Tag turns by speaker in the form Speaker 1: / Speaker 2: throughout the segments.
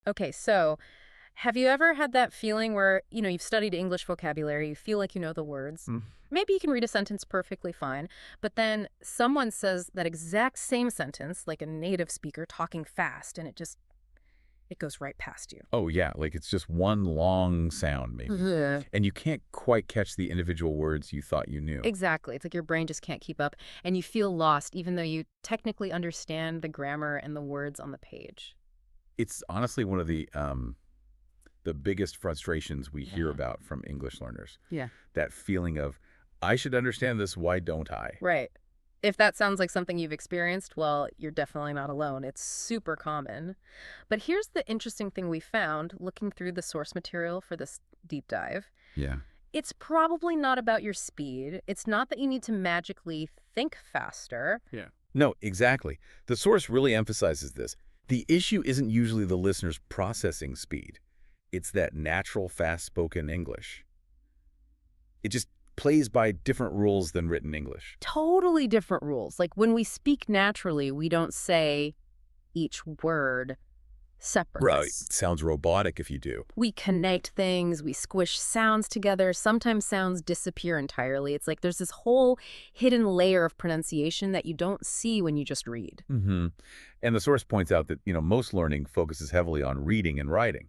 Speaker 1: Okay, so have you ever had that feeling where, you've studied English vocabulary, you feel like you know the words?
Speaker 2: Mm.
Speaker 1: Maybe you can read a sentence perfectly fine, but then someone says that exact same sentence, like a native speaker talking fast, and it goes right past you.
Speaker 2: Oh, yeah, like it's just one long sound, maybe.
Speaker 1: Yeah.
Speaker 2: And you can't quite catch the individual words you thought you knew.
Speaker 1: Exactly. It's like your brain just can't keep up, and you feel lost even though you technically understand the grammar and the words on the page.
Speaker 2: It's honestly one of the biggest frustrations we hear
Speaker 1: Yeah.
Speaker 2: about from English learners.
Speaker 1: Yeah.
Speaker 2: That feeling of, I should understand this, why don't I?
Speaker 1: Right. If that sounds like something you've experienced, well, you're definitely not alone. It's super common. But here's the interesting thing we found looking through the source material for this deep dive.
Speaker 2: Yeah.
Speaker 1: It's probably not about your speed. It's not that you need to magically think faster.
Speaker 2: Yeah. No, exactly. The source really emphasizes this. The issue isn't usually the listener's processing speed. It's that natural, fast-spoken English. It just plays by different rules than written English.
Speaker 1: Totally different rules. Like when we speak naturally, we don't say each word separately.
Speaker 2: Right. Sounds robotic if you do.
Speaker 1: We connect things, we squish sounds together. Sometimes sounds disappear entirely. It's like there's this whole hidden layer of pronunciation that you don't see when you just read.
Speaker 2: Mm-hmm. And the source points out that, most learning focuses heavily on reading and writing,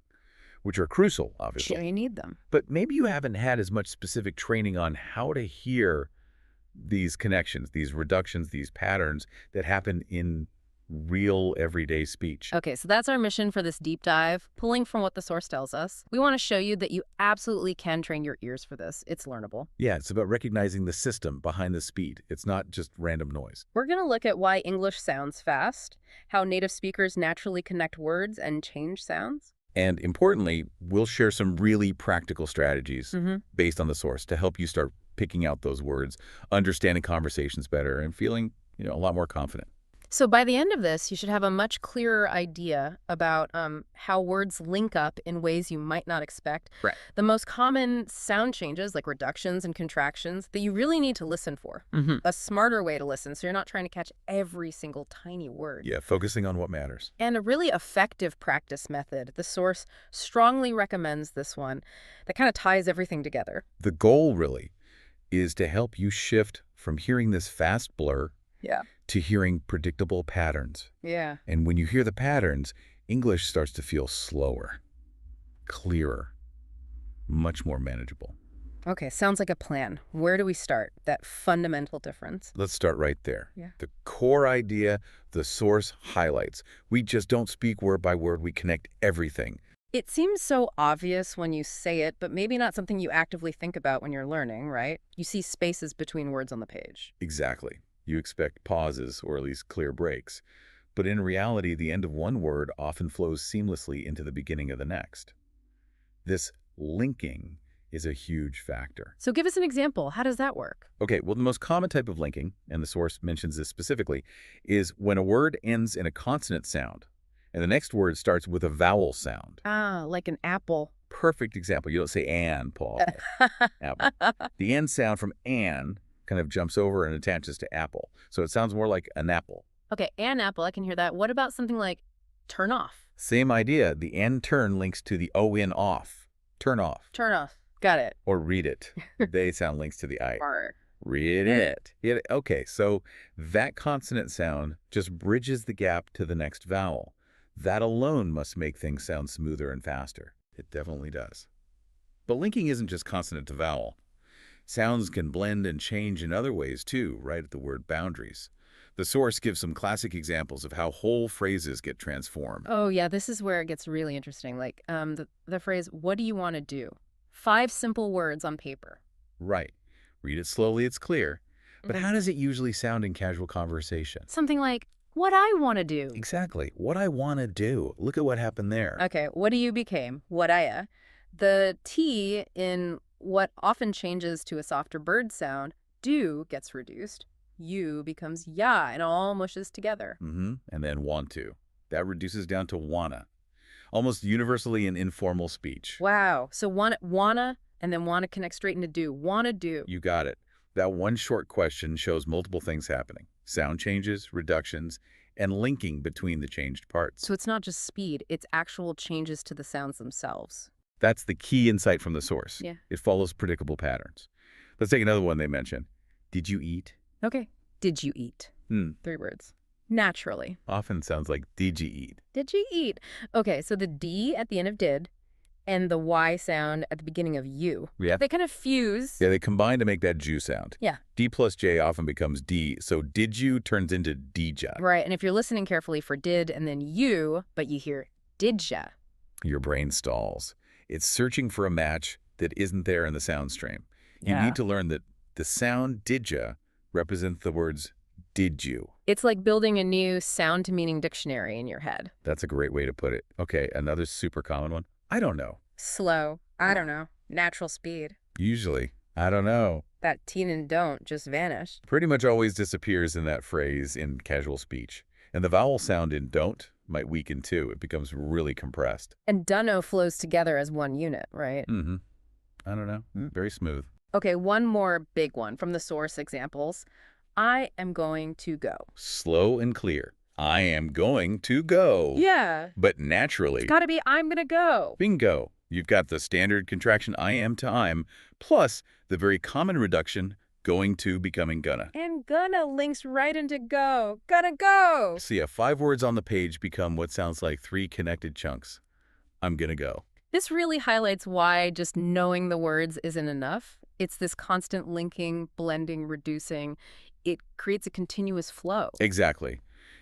Speaker 2: which are crucial, obviously.
Speaker 1: Sure, you need them.
Speaker 2: But maybe you haven't had as much specific training on how to hear these connections, these reductions, these patterns that happen in real everyday speech.
Speaker 1: Okay, so that's our mission for this deep dive, pulling from what the source tells us. We want to show you that you absolutely can train your ears for this. It's learnable.
Speaker 2: Yeah, it's about recognizing the system behind the speed. It's not just random noise.
Speaker 1: We're going to look at why English sounds fast, how native speakers naturally connect words and change sounds.
Speaker 2: And importantly, we'll share some really practical strategies
Speaker 1: Mm-hmm.
Speaker 2: based on the source to help you start picking out those words, understanding conversations better, and feeling, a lot more confident.
Speaker 1: So by the end of this, you should have a much clearer idea about how words link up in ways you might not expect.
Speaker 2: Right.
Speaker 1: The most common sound changes, like reductions and contractions, that you really need to listen for.
Speaker 2: Mm-hmm.
Speaker 1: A smarter way to listen, so you're not trying to catch every single tiny word.
Speaker 2: Yeah, focusing on what matters.
Speaker 1: And a really effective practice method. The source strongly recommends this one that kind of ties everything together.
Speaker 2: The goal, really, is to help you shift from hearing this fast blur
Speaker 1: Yeah.
Speaker 2: to hearing predictable patterns.
Speaker 1: Yeah.
Speaker 2: And when you hear the patterns, English starts to feel slower, clearer, much more manageable.
Speaker 1: Okay, sounds like a plan. Where do we start? That fundamental difference.
Speaker 2: Let's start right there.
Speaker 1: Yeah.
Speaker 2: The core idea, the source highlights. We just don't speak word by word. We connect everything.
Speaker 1: It seems so obvious when you say it, but maybe not something you actively think about when you're learning, right? You see spaces between words on the page.
Speaker 2: Exactly. You expect pauses or at least clear breaks. But in reality, the end of one word often flows seamlessly into the beginning of the next. This linking is a huge factor.
Speaker 1: So give us an example. How does that work?
Speaker 2: Okay, well, the most common type of linking, and the source mentions this specifically, is when a word ends in a consonant sound, and the next word starts with a vowel sound.
Speaker 1: Ah, like an apple.
Speaker 2: Perfect example. You don't say "an," Paul. Apple. The "n" sound from "an" kind of jumps over and attaches to "apple." So it sounds more like an apple.
Speaker 1: Okay, an apple, I can hear that. What about something like turn off?
Speaker 2: Same idea. The "n" turn links to the "o-n" off. Turn off.
Speaker 1: Turn off. Got it.
Speaker 2: Or read it. They sound links to the "I."
Speaker 1: Arr.
Speaker 2: Read it. Okay, so that consonant sound just bridges the gap to the next vowel. That alone must make things sound smoother and faster. It definitely does. But linking isn't just consonant to vowel. Sounds can blend and change in other ways too, right at the word boundaries. The source gives some classic examples of how whole phrases get transformed.
Speaker 1: Oh, yeah, this is where it gets really interesting. Like the phrase, what do you want to do? 5 simple words on paper.
Speaker 2: Right. Read it slowly, it's clear. But
Speaker 1: Mhm.
Speaker 2: how does it usually sound in casual conversation?
Speaker 1: Something like, what I want to do.
Speaker 2: Exactly. What I want to do. Look at what happened there.
Speaker 1: Okay, what do you became? What I. The T in what often changes to a softer bird sound, do, gets reduced. You becomes ya, and it all mushes together.
Speaker 2: And then want to. That reduces down to wanna. Almost universally in informal speech.
Speaker 1: Wow. So wanna, and then wanna connect straight into do. Wanna do.
Speaker 2: You got it. That one short question shows multiple things happening. Sound changes, reductions, and linking between the changed parts.
Speaker 1: So it's not just speed, it's actual changes to the sounds themselves.
Speaker 2: That's the key insight from the source.
Speaker 1: Yeah.
Speaker 2: It follows predictable patterns. Let's take another one they mention. Did you eat?
Speaker 1: Okay. Did you eat? 3 words. Naturally.
Speaker 2: Often sounds like did you eat?
Speaker 1: Did you eat? Okay, so the D at the end of did and the Y sound at the beginning of you.
Speaker 2: Yeah.
Speaker 1: They kind of fuse.
Speaker 2: Yeah, they combine to make that Jew sound.
Speaker 1: Yeah.
Speaker 2: D plus J often becomes D, so did you turns into dija.
Speaker 1: Right, and if you're listening carefully for did and then you, but you hear didja.
Speaker 2: Your brain stalls. It's searching for a match that isn't there in the sound stream. You
Speaker 1: Yeah.
Speaker 2: need to learn that the sound didja represents the words did you.
Speaker 1: It's like building a new sound-to-meaning dictionary in your head.
Speaker 2: That's a great way to put it. Okay, another super common one. I don't know.
Speaker 1: Slow. I don't know. Natural speed.
Speaker 2: Usually, I don't know.
Speaker 1: That teen and don't just vanished.
Speaker 2: Pretty much always disappears in that phrase in casual speech. And the vowel sound in don't might weaken too. It becomes really compressed.
Speaker 1: And dunno flows together as one unit, right?
Speaker 2: I don't know. Very smooth.
Speaker 1: Okay, one more big one from the source examples. I am going to go.
Speaker 2: Slow and clear. I am going to go.
Speaker 1: Yeah.
Speaker 2: But naturally.
Speaker 1: It's gotta be I'm gonna go.
Speaker 2: Bingo. You've got the standard contraction I am to I'm, plus the very common reduction going to becoming gonna.
Speaker 1: And gonna links right into go. Gonna go.
Speaker 2: See, 5 words on the page become what sounds like 3 connected chunks. I'm gonna go.
Speaker 1: This really highlights why just knowing the words isn't enough. It's this constant linking, blending, reducing. It creates a continuous flow.
Speaker 2: Exactly.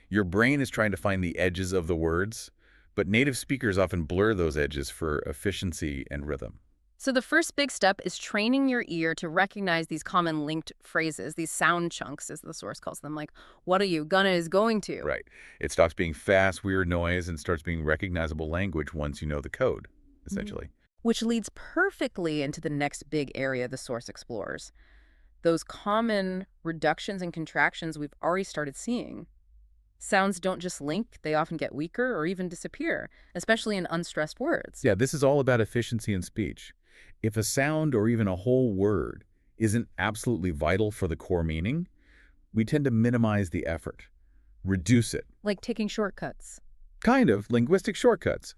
Speaker 2: Your brain is trying to find the edges of the words, but native speakers often blur those edges for efficiency and rhythm.
Speaker 1: So the first big step is training your ear to recognize these common linked phrases, these sound chunks, as the source calls them, like, what are you, gonna is going to.
Speaker 2: Right. It stops being fast, weird noise and starts being recognizable language once you know the code, essentially.
Speaker 1: Which leads perfectly into the next big area the source explores. Those common reductions and contractions we've already started seeing. Sounds don't just link, they often get weaker or even disappear, especially in unstressed words.
Speaker 2: Yeah, this is all about efficiency in speech. If a sound or even a whole word isn't absolutely vital for the core meaning, we tend to minimize the effort, reduce it.
Speaker 1: Like taking shortcuts.
Speaker 2: Kind of, linguistic shortcuts.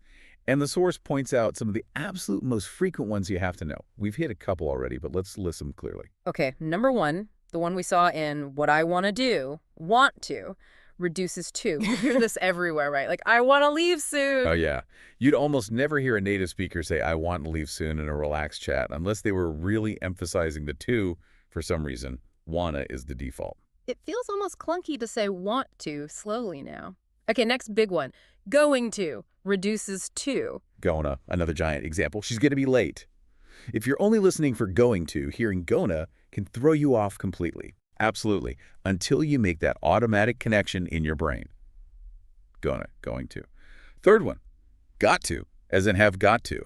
Speaker 2: And the source points out some of the absolute most frequent ones you have to know. We've hit a couple already, but let's list them clearly.
Speaker 1: Okay, number 1, the one we saw in what I want to do, want to, reduces to. We hear this everywhere, right? Like, I want to leave soon.
Speaker 2: Oh, yeah. You'd almost never hear a native speaker say, I want to leave soon in a relaxed chat, unless they were really emphasizing the to for some reason. Wanna is the default.
Speaker 1: It feels almost clunky to say want to slowly now. Okay, next big one. Going to reduces to.
Speaker 2: Gonna, another giant example. She's going to be late. If you're only listening for going to, hearing gonna can throw you off completely. Absolutely. Until you make that automatic connection in your brain. Gonna, going to. Third one, got to, as in have got to,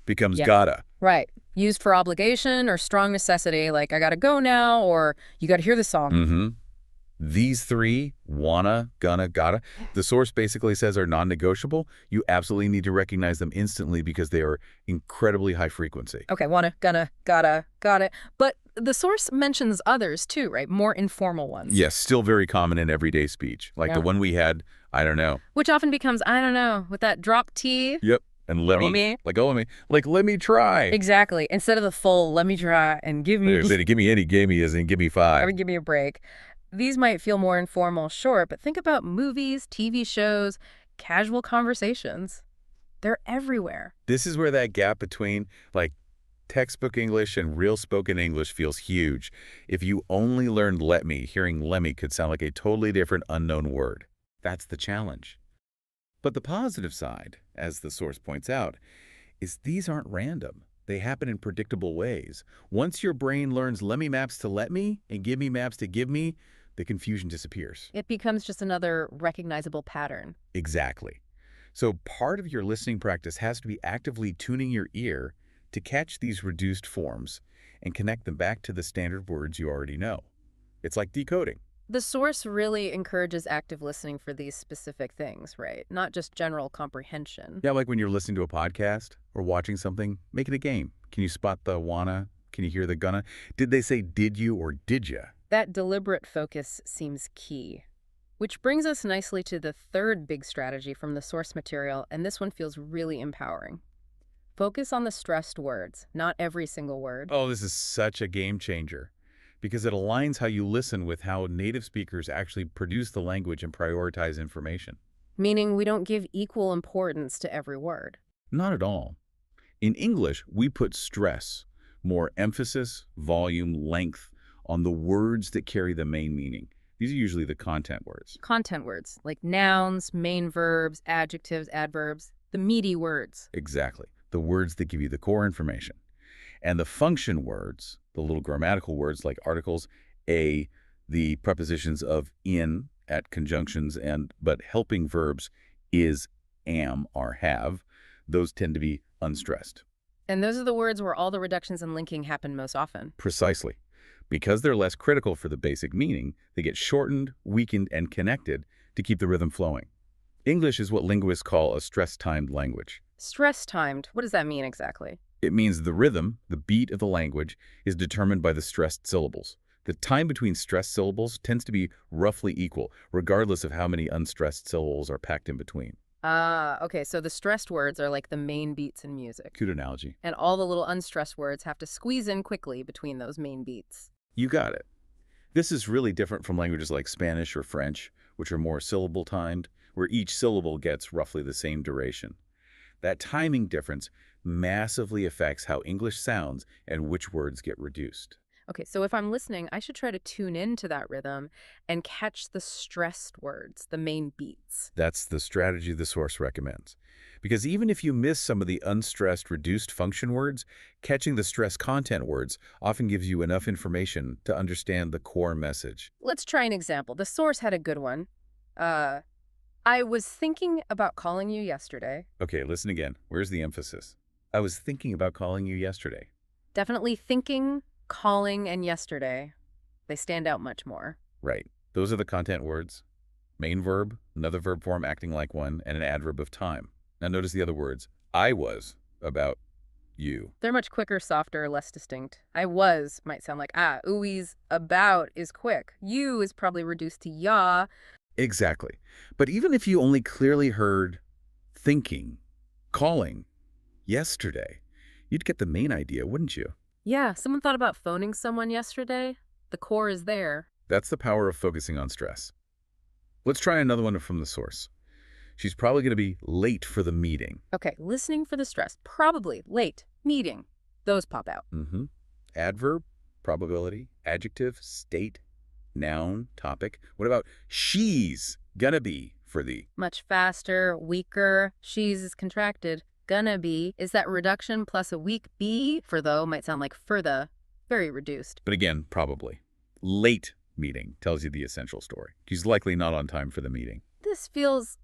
Speaker 2: becomes gotta.
Speaker 1: Right. Used for obligation or strong necessity, like I gotta go now, or you gotta hear the song.
Speaker 2: These 3, wanna, gonna, gotta, the source basically says are non-negotiable. You absolutely need to recognize them instantly because they are incredibly high frequency.
Speaker 1: Okay, wanna, gonna, gotta, got it. But the source mentions others too, right? More informal ones.
Speaker 2: Yes, still very common in everyday speech, like the one we had, I don't know.
Speaker 1: Which often becomes, I don't know, with that drop T.
Speaker 2: Yep, and let me, like, oh, let me try.
Speaker 1: Exactly. Instead of the full, let me try and give me.
Speaker 2: Give me any, give me as in give me 5.
Speaker 1: Or give me a break. These might feel more informal, sure, but think about movies, TV shows, casual conversations. They're everywhere.
Speaker 2: This is where that gap between, like, textbook English and real spoken English feels huge. If you only learned let me, hearing let me could sound like a totally different unknown word. That's the challenge. But the positive side, as the source points out, is these aren't random. They happen in predictable ways. Once your brain learns let me maps to let me and give me maps to give me, the confusion disappears.
Speaker 1: It becomes just another recognizable pattern.
Speaker 2: Exactly. So part of your listening practice has to be actively tuning your ear to catch these reduced forms and connect them back to the standard words you already know. It's like decoding.
Speaker 1: The source really encourages active listening for these specific things, right? Not just general comprehension.
Speaker 2: Yeah, like when you're listening to a podcast or watching something, make it a game. Can you spot the wanna? Can you hear the gonna? Did they say did you or did ya?
Speaker 1: That deliberate focus seems key. Which brings us nicely to the third big strategy from the source material, and this one feels really empowering. Focus on the stressed words, not every single word.
Speaker 2: Oh, this is such a game changer because it aligns how you listen with how native speakers actually produce the language and prioritize information.
Speaker 1: Meaning we don't give equal importance to every word.
Speaker 2: Not at all. In English, we put stress, more emphasis, volume, length on the words that carry the main meaning. These are usually the content words.
Speaker 1: Content words, like nouns, main verbs, adjectives, adverbs, the meaty words.
Speaker 2: Exactly. The words that give you the core information. And the function words, the little grammatical words like articles, the prepositions of in at conjunctions but helping verbs is, am, or have, those tend to be unstressed.
Speaker 1: And those are the words where all the reductions and linking happen most often.
Speaker 2: Precisely. Because they're less critical for the basic meaning, they get shortened, weakened, and connected to keep the rhythm flowing. English is what linguists call a stress-timed language.
Speaker 1: Stress-timed, what does that mean exactly?
Speaker 2: It means the rhythm, the beat of the language, is determined by the stressed syllables. The time between stressed syllables tends to be roughly equal, regardless of how many unstressed syllables are packed in between.
Speaker 1: Okay, so the stressed words are like the main beats in music.
Speaker 2: Cute analogy.
Speaker 1: And all the little unstressed words have to squeeze in quickly between those main beats.
Speaker 2: You got it. This is really different from languages like Spanish or French, which are more syllable-timed, where each syllable gets roughly the same duration. That timing difference massively affects how English sounds and which words get reduced.
Speaker 1: Okay, so if I'm listening, I should try to tune into that rhythm and catch the stressed words, the main beats.
Speaker 2: That's the strategy the source recommends. Because even if you miss some of the unstressed, reduced function words, catching the stress content words often gives you enough information to understand the core message.
Speaker 1: Let's try an example. The source had a good one. I was thinking about calling you yesterday.
Speaker 2: Okay, listen again. Where's the emphasis? I was thinking about calling you yesterday.
Speaker 1: Definitely thinking, calling, and yesterday. They stand out much more.
Speaker 2: Right. Those are the content words. Main verb, another verb form acting like one, and an adverb of time. Now notice the other words. I was about you.
Speaker 1: They're much quicker, softer, less distinct. I was might sound like ooey's, about is quick. You is probably reduced to ya.
Speaker 2: Exactly. But even if you only clearly heard thinking, calling, yesterday, you'd get the main idea, wouldn't you?
Speaker 1: Yeah, someone thought about phoning someone yesterday. The core is there.
Speaker 2: That's the power of focusing on stress. Let's try another one from the source. She's probably going to be late for the meeting.
Speaker 1: Okay, listening for the stress. Probably, late, meeting. Those pop out.
Speaker 2: Adverb, probability, adjective, state, noun, topic. What about she's gonna be for the?
Speaker 1: Much faster, weaker. She's is contracted. Gonna be is that reduction plus a weak be for though might sound like for the. Very reduced.
Speaker 2: But again, probably. Late meeting tells you the essential story. She's likely not on time for the meeting.
Speaker 1: This feels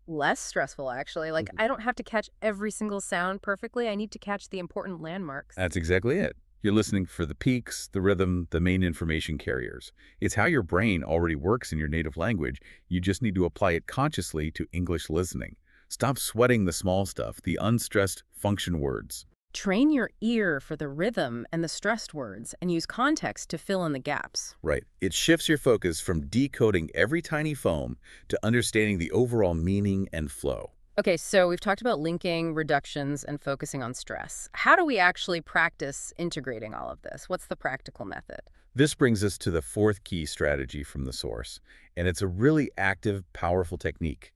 Speaker 1: less stressful, actually. Like, I don't have to catch every single sound perfectly. I need to catch the important landmarks.
Speaker 2: That's exactly it. You're listening for the peaks, the rhythm, the main information carriers. It's how your brain already works in your native language. You just need to apply it consciously to English listening. Stop sweating the small stuff, the unstressed function words.
Speaker 1: Train your ear for the rhythm and the stressed words and use context to fill in the gaps.
Speaker 2: Right. It shifts your focus from decoding every tiny foam to understanding the overall meaning and flow.
Speaker 1: Okay, so we've talked about linking, reductions, and focusing on stress. How do we actually practice integrating all of this? What's the practical method?
Speaker 2: This brings us to the fourth key strategy from the source, and it's a really active, powerful technique: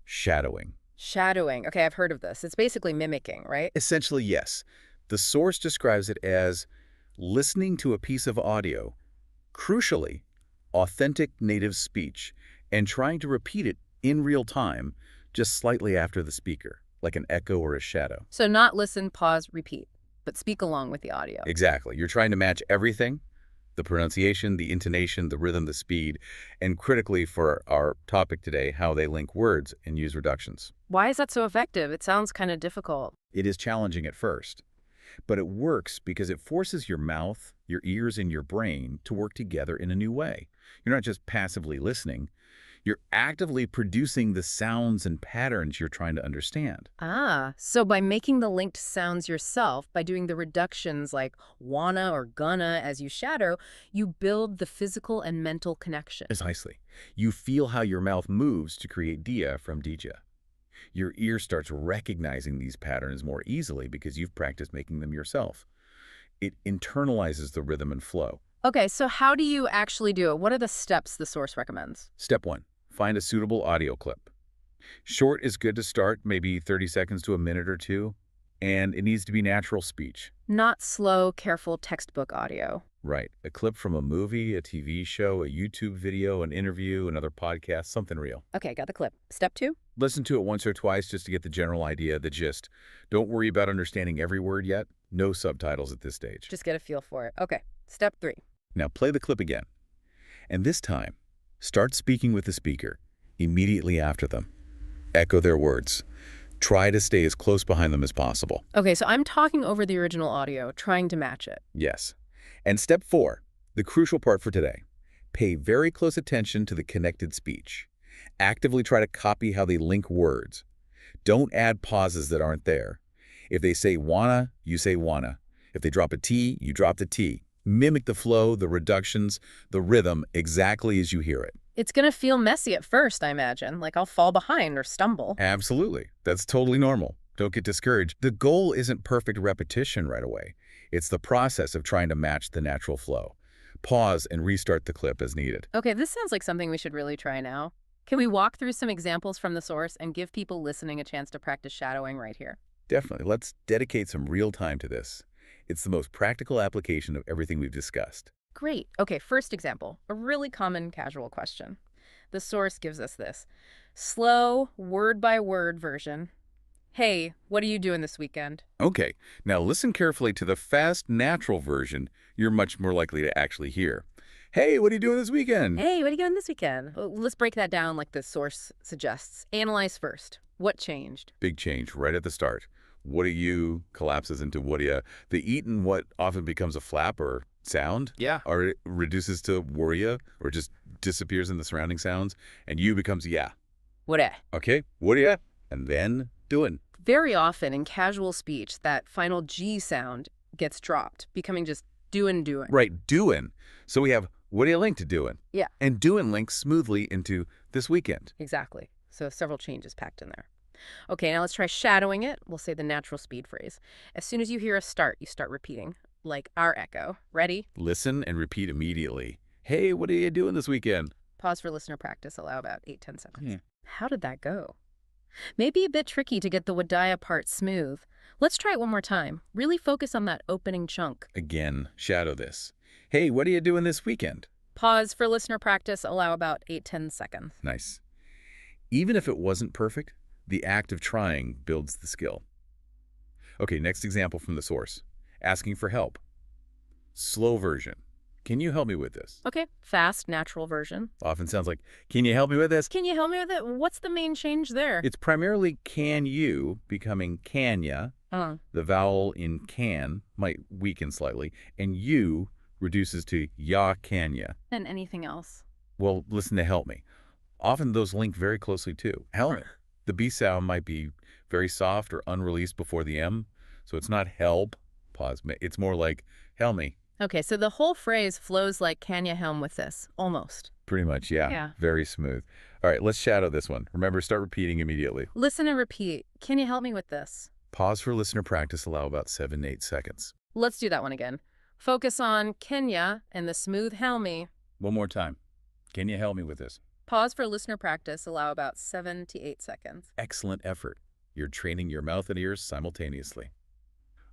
Speaker 2: shadowing.
Speaker 1: Shadowing. Okay, I've heard of this. It's basically mimicking, right?
Speaker 2: Essentially, yes. The source describes it as listening to a piece of audio, crucially, authentic native speech, and trying to repeat it in real time, just slightly after the speaker, like an echo or a shadow.
Speaker 1: So not listen, pause, repeat, but speak along with the audio.
Speaker 2: Exactly. You're trying to match everything: the pronunciation, the intonation, the rhythm, the speed, and critically for our topic today, how they link words and use reductions.
Speaker 1: Why is that so effective? It sounds kind of difficult.
Speaker 2: It is challenging at first, but it works because it forces your mouth, your ears, and your brain to work together in a new way. You're not just passively listening. You're actively producing the sounds and patterns you're trying to understand.
Speaker 1: Ah, so by making the linked sounds yourself, by doing the reductions like wanna or gonna as you shadow, you build the physical and mental connection.
Speaker 2: Precisely. You feel how your mouth moves to create dia from dija. Your ear starts recognizing these patterns more easily because you've practiced making them yourself. It internalizes the rhythm and flow.
Speaker 1: Okay, so how do you actually do it? What are the steps the source recommends?
Speaker 2: Step 1. Find a suitable audio clip. Short is good to start, maybe 30 seconds to a minute or two, and it needs to be natural speech.
Speaker 1: Not slow, careful textbook audio.
Speaker 2: Right. A clip from a movie, a TV show, a YouTube video, an interview, another podcast, something real.
Speaker 1: Okay, got the clip. Step 2?
Speaker 2: Listen to it once or twice just to get the general idea, the gist. Don't worry about understanding every word yet. No subtitles at this stage.
Speaker 1: Just get a feel for it. Okay, step 3.
Speaker 2: Now play the clip again. And this time, start speaking with the speaker immediately after them. Echo their words. Try to stay as close behind them as possible.
Speaker 1: Okay, so I'm talking over the original audio, trying to match it.
Speaker 2: Yes. And step 4, the crucial part for today. Pay very close attention to the connected speech. Actively try to copy how they link words. Don't add pauses that aren't there. If they say wanna, you say wanna. If they drop a T, you drop the T. Mimic the flow, the reductions, the rhythm exactly as you hear it.
Speaker 1: It's going to feel messy at first, I imagine, like I'll fall behind or stumble.
Speaker 2: Absolutely. That's totally normal. Don't get discouraged. The goal isn't perfect repetition right away. It's the process of trying to match the natural flow. Pause and restart the clip as needed.
Speaker 1: Okay, this sounds like something we should really try now. Can we walk through some examples from the source and give people listening a chance to practice shadowing right here?
Speaker 2: Definitely. Let's dedicate some real time to this. It's the most practical application of everything we've discussed.
Speaker 1: Great. Okay, first example, a really common casual question. The source gives us this slow, word-by-word version. Hey, what are you doing this weekend?
Speaker 2: Okay, now listen carefully to the fast, natural version you're much more likely to actually hear. Hey, what are you doing this weekend?
Speaker 1: Hey, what are you doing this weekend? Let's break that down like the source suggests. Analyze first. What changed?
Speaker 2: Big change right at the start. What are you collapses into what are you. The eaten what often becomes a flap or sound.
Speaker 3: Yeah.
Speaker 2: Or it reduces to worry or just disappears in the surrounding sounds. And you becomes yeah.
Speaker 1: What?
Speaker 2: Okay, what are you? And then doing.
Speaker 1: Very often in casual speech, that final G sound gets dropped, becoming just doing.
Speaker 2: Right, doing. So we have what do you link to doing?
Speaker 1: Yeah.
Speaker 2: And doing links smoothly into this weekend.
Speaker 1: Exactly. So several changes packed in there. Okay, now let's try shadowing it. We'll say the natural speed phrase. As soon as you hear a start, you start repeating, like our echo. Ready?
Speaker 2: Listen and repeat immediately. Hey, what are you doing this weekend?
Speaker 1: Pause for listener practice. Allow about 8-10 seconds.
Speaker 2: Yeah.
Speaker 1: How did that go? Maybe a bit tricky to get the wadaya part smooth. Let's try it one more time. Really focus on that opening chunk.
Speaker 2: Again, shadow this. Hey, what are you doing this weekend?
Speaker 1: Pause for listener practice. Allow about 8-10 seconds.
Speaker 2: Nice. Even if it wasn't perfect, the act of trying builds the skill. Okay, next example from the source. Asking for help. Slow version. Can you help me with this?
Speaker 1: Okay, fast, natural version.
Speaker 2: Often sounds like, can you help me with this?
Speaker 1: Can you help me with it? What's the main change there?
Speaker 2: It's primarily can you becoming can ya. The vowel in can might weaken slightly, and you reduces to ya can ya.
Speaker 1: And anything else?
Speaker 2: Well, listen to help me. Often those link very closely too. Help me. The B sound might be very soft or unreleased before the M, so it's not help, pause. It's more like help me.
Speaker 1: Okay, so the whole phrase flows like can you helm with this? Almost.
Speaker 2: Pretty much, yeah.
Speaker 1: Yeah.
Speaker 2: Very smooth. All right, let's shadow this one. Remember, start repeating immediately.
Speaker 1: Listen and repeat. Can you help me with this?
Speaker 2: Pause for listener practice. Allow about 7-8 seconds.
Speaker 1: Let's do that one again. Focus on Kenya and the smooth helmy.
Speaker 2: One more time. Can you help me with this?
Speaker 1: Pause for listener practice. Allow about 7 to 8 seconds.
Speaker 2: Excellent effort. You're training your mouth and ears simultaneously.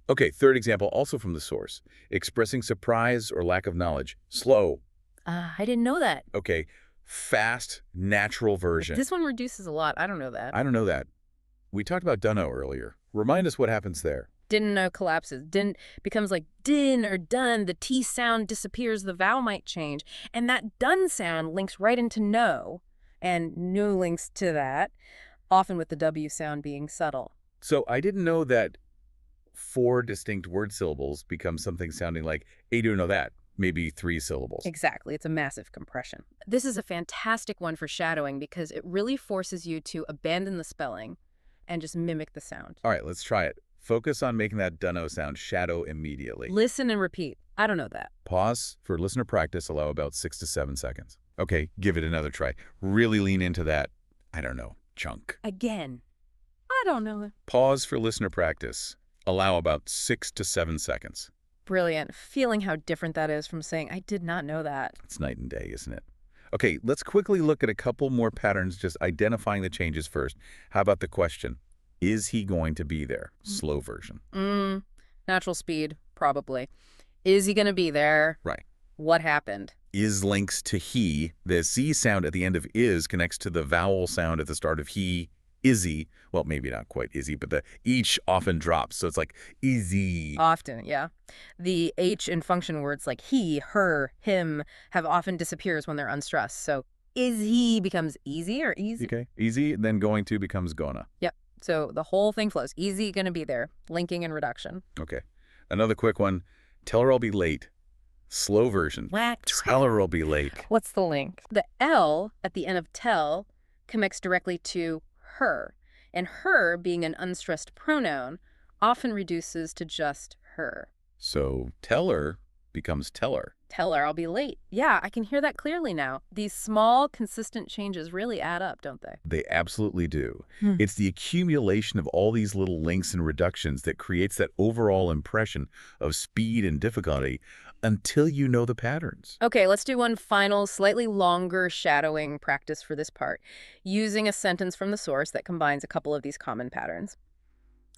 Speaker 2: Okay, third example, also from the source. Expressing surprise or lack of knowledge. Slow.
Speaker 1: I didn't know that.
Speaker 2: Okay, fast, natural version.
Speaker 1: This one reduces a lot. I don't know that.
Speaker 2: I don't know that. We talked about dunno earlier. Remind us what happens there.
Speaker 1: Didn't know collapses. Didn't becomes like din or done. The T sound disappears. The vowel might change. And that done sound links right into no. And no links to that, often with the W sound being subtle.
Speaker 2: So I didn't know that 4 distinct word syllables become something sounding like, I do know that. maybe 3 syllables.
Speaker 1: Exactly. It's a massive compression. This is a fantastic one for shadowing because it really forces you to abandon the spelling and just mimic the sound.
Speaker 2: All right, let's try it. Focus on making that dunno sound shadow immediately.
Speaker 1: Listen and repeat. I don't know that.
Speaker 2: Pause for listener practice. Allow about 6 to 7 seconds. Okay, give it another try. Really lean into that, I don't know, chunk.
Speaker 1: Again. I don't know that.
Speaker 2: Pause for listener practice. Allow about 6 to 7 seconds.
Speaker 1: Brilliant. Feeling how different that is from saying, I did not know that.
Speaker 2: It's night and day, isn't it? Okay, let's quickly look at a couple more patterns, just identifying the changes first. How about the question? Is he going to be there? Slow version.
Speaker 1: Natural speed, probably. Is he going to be there?
Speaker 2: Right.
Speaker 1: What happened?
Speaker 2: Is links to he. The Z sound at the end of is connects to the vowel sound at the start of he, izzy. Well, maybe not quite izzy, but the each often drops. So it's like easy.
Speaker 1: Often, yeah. The H in function words like he, her, him have often disappears when they're unstressed. So is he becomes easy or easy?
Speaker 2: Okay. Easy, then going to becomes gonna.
Speaker 1: Yep. So the whole thing flows. Easy, going to be there. Linking and reduction.
Speaker 2: Okay. Another quick one. Tell her I'll be late. Slow version.
Speaker 1: What?
Speaker 2: Tell her I'll be late.
Speaker 1: What's the link? The L at the end of tell connects directly to her. And her, being an unstressed pronoun, often reduces to just her.
Speaker 2: So tell her becomes tell her.
Speaker 1: Tell her I'll be late. Yeah, I can hear that clearly now. These small, consistent changes really add up, don't they?
Speaker 2: They absolutely do. It's the accumulation of all these little links and reductions that creates that overall impression of speed and difficulty until you know the patterns.
Speaker 1: Okay, let's do one final, slightly longer shadowing practice for this part, using a sentence from the source that combines a couple of these common patterns.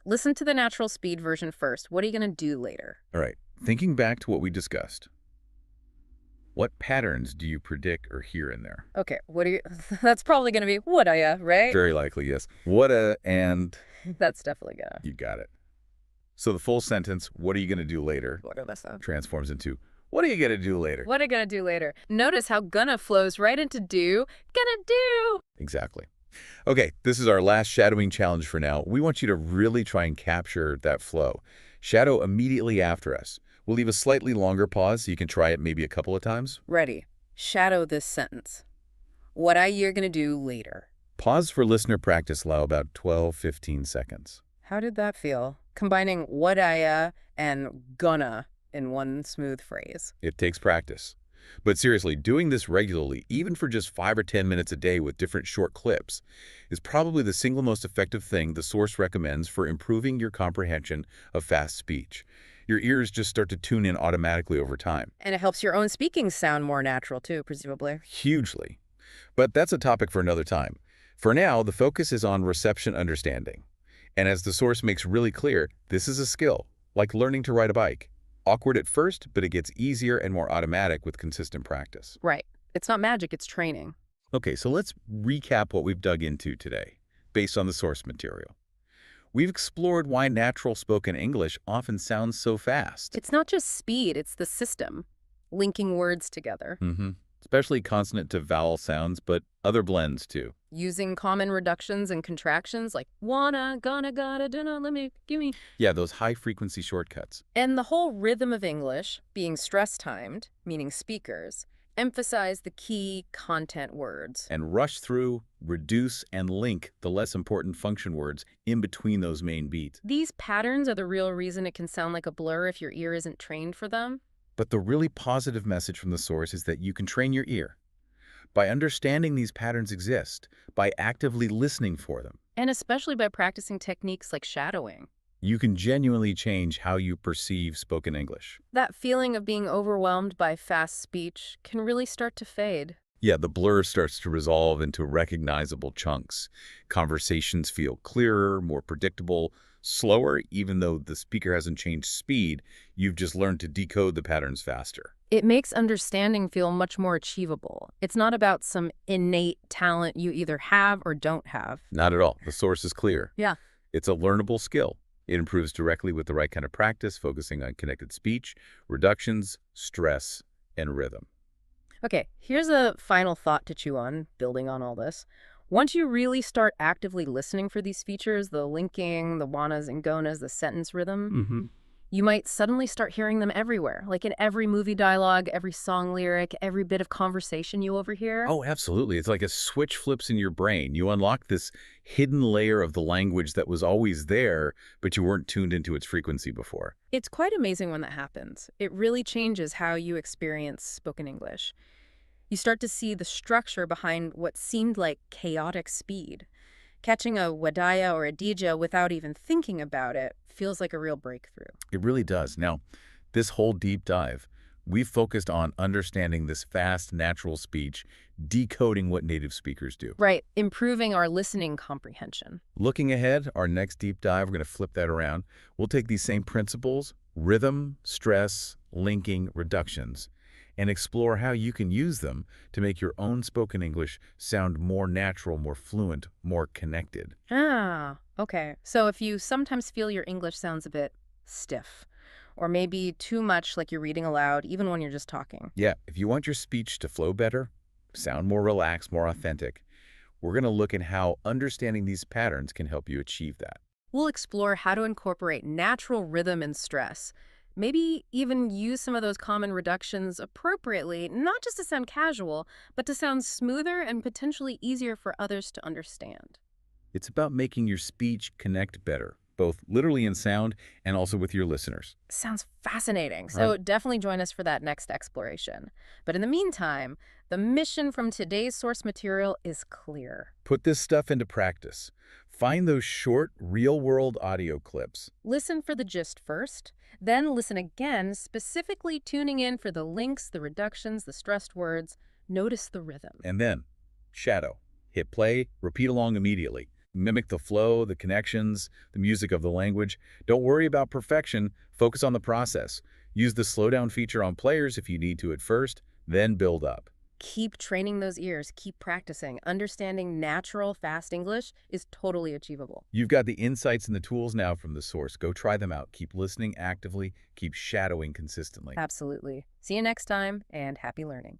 Speaker 1: Listen to the natural speed version first. What are you going to do later?
Speaker 2: All right. Thinking back to what we discussed, what patterns do you predict or hear in there?
Speaker 1: Okay, what are you... That's probably going to be woulda ya, right?
Speaker 2: Very likely, yes. Woulda and...
Speaker 1: That's definitely gonna...
Speaker 2: You got it. So the full sentence, what are you going to do later,
Speaker 1: Woulda
Speaker 2: transforms into, what are you going to do later?
Speaker 1: What are you gonna do later? Notice how gonna flows right into do. Gonna do!
Speaker 2: Exactly. Okay, this is our last shadowing challenge for now. We want you to really try and capture that flow. Shadow immediately after us. We'll leave a slightly longer pause so you can try it maybe a couple of times.
Speaker 1: Ready. Shadow this sentence. What are you gonna do later?
Speaker 2: Pause for listener practice. Allow about 12-15 seconds.
Speaker 1: How did that feel? Combining what I and gonna in one smooth phrase.
Speaker 2: It takes practice. But seriously, doing this regularly, even for just 5 or 10 minutes a day with different short clips, is probably the single most effective thing the source recommends for improving your comprehension of fast speech. Your ears just start to tune in automatically over time.
Speaker 1: And it helps your own speaking sound more natural too, presumably.
Speaker 2: Hugely. But that's a topic for another time. For now, the focus is on reception understanding. And as the source makes really clear, this is a skill, like learning to ride a bike. Awkward at first, but it gets easier and more automatic with consistent practice.
Speaker 1: Right. It's not magic, it's training.
Speaker 2: Okay, so let's recap what we've dug into today, based on the source material. We've explored why natural spoken English often sounds so fast.
Speaker 1: It's not just speed, it's the system. Linking words together.
Speaker 2: Especially consonant to vowel sounds, but other blends too.
Speaker 1: Using common reductions and contractions like wanna, gonna, gotta, dunna, let me, gimme.
Speaker 2: Yeah, those high-frequency shortcuts.
Speaker 1: And the whole rhythm of English, being stress-timed, meaning speakers, emphasize the key content words.
Speaker 2: And rush through, reduce, and link the less important function words in between those main beats.
Speaker 1: These patterns are the real reason it can sound like a blur if your ear isn't trained for them.
Speaker 2: But the really positive message from the source is that you can train your ear. By understanding these patterns exist, by actively listening for them.
Speaker 1: And especially by practicing techniques like shadowing.
Speaker 2: You can genuinely change how you perceive spoken English.
Speaker 1: That feeling of being overwhelmed by fast speech can really start to fade.
Speaker 2: Yeah, the blur starts to resolve into recognizable chunks. Conversations feel clearer, more predictable, slower, even though the speaker hasn't changed speed. You've just learned to decode the patterns faster.
Speaker 1: It makes understanding feel much more achievable. It's not about some innate talent you either have or don't have.
Speaker 2: Not at all. The source is clear.
Speaker 1: Yeah.
Speaker 2: It's a learnable skill. It improves directly with the right kind of practice, focusing on connected speech, reductions, stress, and rhythm.
Speaker 1: Okay, here's a final thought to chew on, building on all this. Once you really start actively listening for these features, the linking, the wannas and gonas, the sentence rhythm, You might suddenly start hearing them everywhere, like in every movie dialogue, every song lyric, every bit of conversation you overhear.
Speaker 2: Oh, absolutely. It's like a switch flips in your brain. You unlock this hidden layer of the language that was always there, but you weren't tuned into its frequency before.
Speaker 1: It's quite amazing when that happens. It really changes how you experience spoken English. You start to see the structure behind what seemed like chaotic speed. Catching a wadaya or a dija without even thinking about it feels like a real breakthrough.
Speaker 2: It really does. Now, this whole deep dive, we've focused on understanding this fast, natural speech, decoding what native speakers do.
Speaker 1: Right, improving our listening comprehension.
Speaker 2: Looking ahead, our next deep dive, we're going to flip that around. We'll take these same principles, rhythm, stress, linking, reductions, and explore how you can use them to make your own spoken English sound more natural, more fluent, more connected.
Speaker 1: Ah, okay. So if you sometimes feel your English sounds a bit stiff, or maybe too much like you're reading aloud, even when you're just talking.
Speaker 2: Yeah, if you want your speech to flow better, sound more relaxed, more authentic, we're going to look at how understanding these patterns can help you achieve that.
Speaker 1: We'll explore how to incorporate natural rhythm and stress. Maybe even use some of those common reductions appropriately, not just to sound casual, but to sound smoother and potentially easier for others to understand.
Speaker 2: It's about making your speech connect better, both literally in sound and also with your listeners.
Speaker 1: Sounds fascinating.
Speaker 2: Right.
Speaker 1: So definitely join us for that next exploration. But in the meantime, the mission from today's source material is clear.
Speaker 2: Put this stuff into practice. Find those short, real-world audio clips.
Speaker 1: Listen for the gist first, then listen again, specifically tuning in for the links, the reductions, the stressed words. Notice the rhythm.
Speaker 2: And then, shadow. Hit play, repeat along immediately. Mimic the flow, the connections, the music of the language. Don't worry about perfection, focus on the process. Use the slowdown feature on players if you need to at first, then build up.
Speaker 1: Keep training those ears, keep practicing. Understanding natural, fast English is totally achievable.
Speaker 2: You've got the insights and the tools now from the source. Go try them out. Keep listening actively, keep shadowing consistently.
Speaker 1: Absolutely. See you next time, and happy learning.